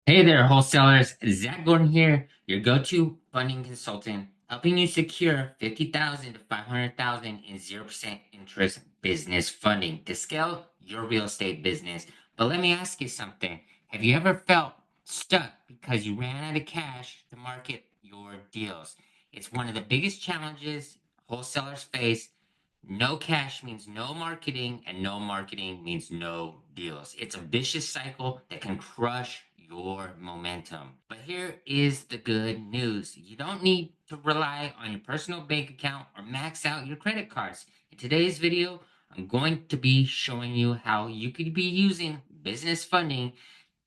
Hey there, wholesalers. Zach Gordon here, your go-to funding consultant, helping you secure 50,000 to 500,000 in 0% interest business funding to scale your real estate business. But let me ask you something. Have you ever felt stuck because you ran out of cash to market your deals? It's one of the biggest challenges wholesalers face. No cash means no marketing, and no marketing means no deals. It's a vicious cycle that can crush your momentum. But here is the good news. You don't need to rely on your personal bank account or max out your credit cards. In today's video, I'm going to be showing you how you could be using business funding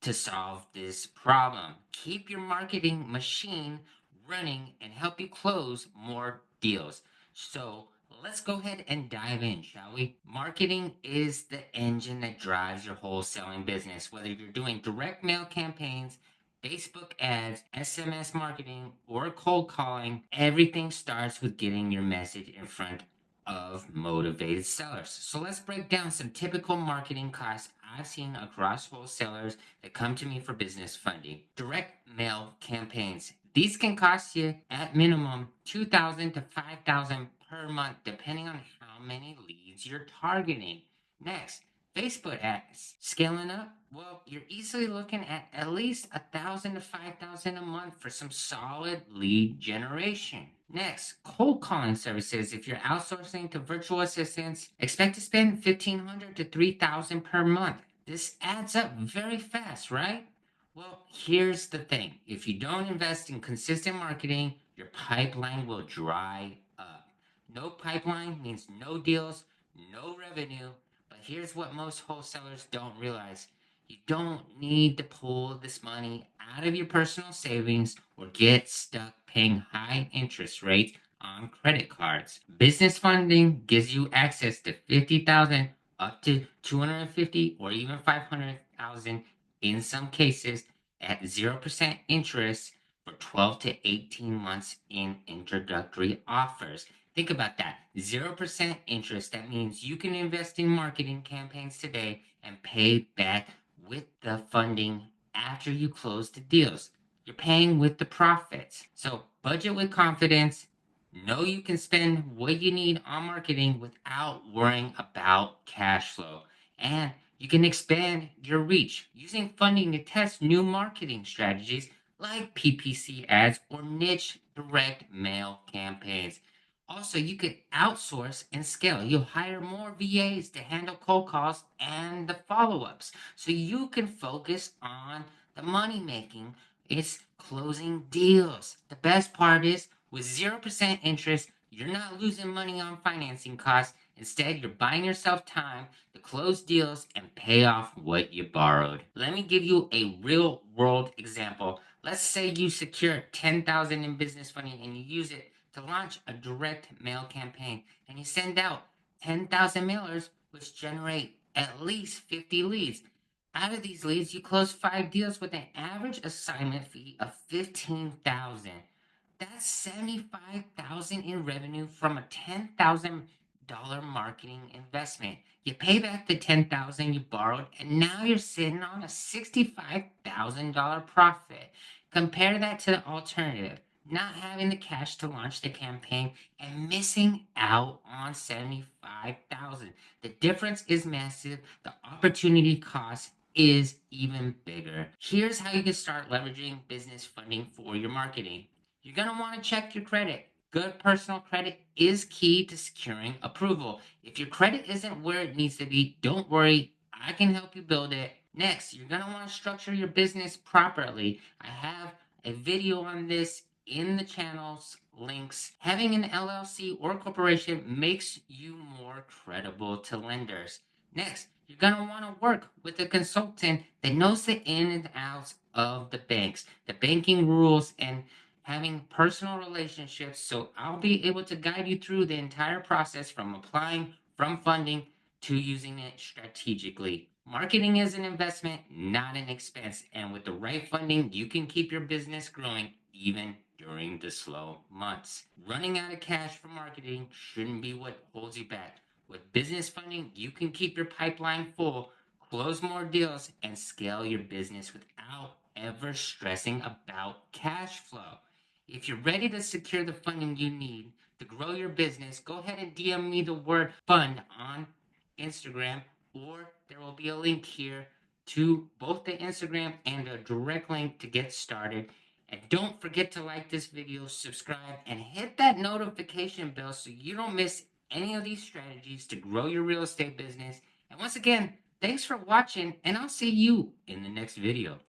to solve this problem. Keep your marketing machine running and help you close more deals. So let's go ahead and dive in, shall we? Marketing is the engine that drives your wholesaling business. Whether you're doing direct mail campaigns, Facebook ads, SMS marketing, or cold calling, everything starts with getting your message in front of motivated sellers. So let's break down some typical marketing costs I've seen across wholesalers that come to me for business funding. Direct mail campaigns. These can cost you at minimum 2,000 to 5,000 per month depending on how many leads you're targeting. Next, Facebook ads. Scaling up? Well, you're easily looking at least 1,000 to 5,000 a month for some solid lead generation. Next, cold calling services. If you're outsourcing to virtual assistants, expect to spend 1,500 to 3,000 per month. This adds up very fast, right? Well, here's the thing. If you don't invest in consistent marketing, your pipeline will dry up. No pipeline means no deals, no revenue. But here's what most wholesalers don't realize. You don't need to pull this money out of your personal savings or get stuck paying high interest rates on credit cards. Business funding gives you access to 50,000 up to 250 or even 500,000 in some cases at 0% interest for 12 to 18 months in introductory offers. Think about that. 0% interest. That means you can invest in marketing campaigns today and pay back with the funding after you close the deals. You're paying with the profits. So budget with confidence. Know you can spend what you need on marketing without worrying about cash flow. And you can expand your reach using funding to test new marketing strategies like PPC ads or niche direct mail campaigns. Also, you could outsource and scale. You'll hire more VAs to handle cold calls and the follow ups so you can focus on the money making. It's closing deals. The best part is with 0% interest, you're not losing money on financing costs. Instead, you're buying yourself time to close deals and pay off what you borrowed. Let me give you a real world example. Let's say you secure 10,000 in business funding and you use it to launch a direct mail campaign and you send out 10,000 mailers which generate at least 50 leads. Out of these leads, you close 5 deals with an average assignment fee of 15,000. That's 75,000 in revenue from a $10,000 marketing investment. You pay back the 10,000 you borrowed and now you're sitting on a $65,000 profit. Compare that to the alternative, not having the cash to launch the campaign and missing out on 75,000. The difference is massive. The opportunity cost is even bigger. Here's how you can start leveraging business funding for your marketing. You're going to want to check your credit. Good personal credit is key to securing approval. If your credit isn't where it needs to be, don't worry. I can help you build it. Next, you're going to want to structure your business properly. I have a video on this in the channel's links. Having an LLC or corporation makes you more credible to lenders. Next, you're going to want to work with a consultant that knows the in and outs of the banks, the banking rules, and having personal relationships. So I'll be able to guide you through the entire process from applying, from funding to using it strategically. Marketing is an investment, not an expense. And with the right funding, you can keep your business growing even during the slow months. Running out of cash for marketing shouldn't be what holds you back. With business funding, you can keep your pipeline full, close more deals, and scale your business without ever stressing about cash flow. If you're ready to secure the funding you need to grow your business, go ahead and DM me the word fund on Instagram, or there will be a link here to both the Instagram and a direct link to get started. And don't forget to like this video, subscribe, and hit that notification bell so you don't miss any of these strategies to grow your real estate business. And once again, thanks for watching, and I'll see you in the next video.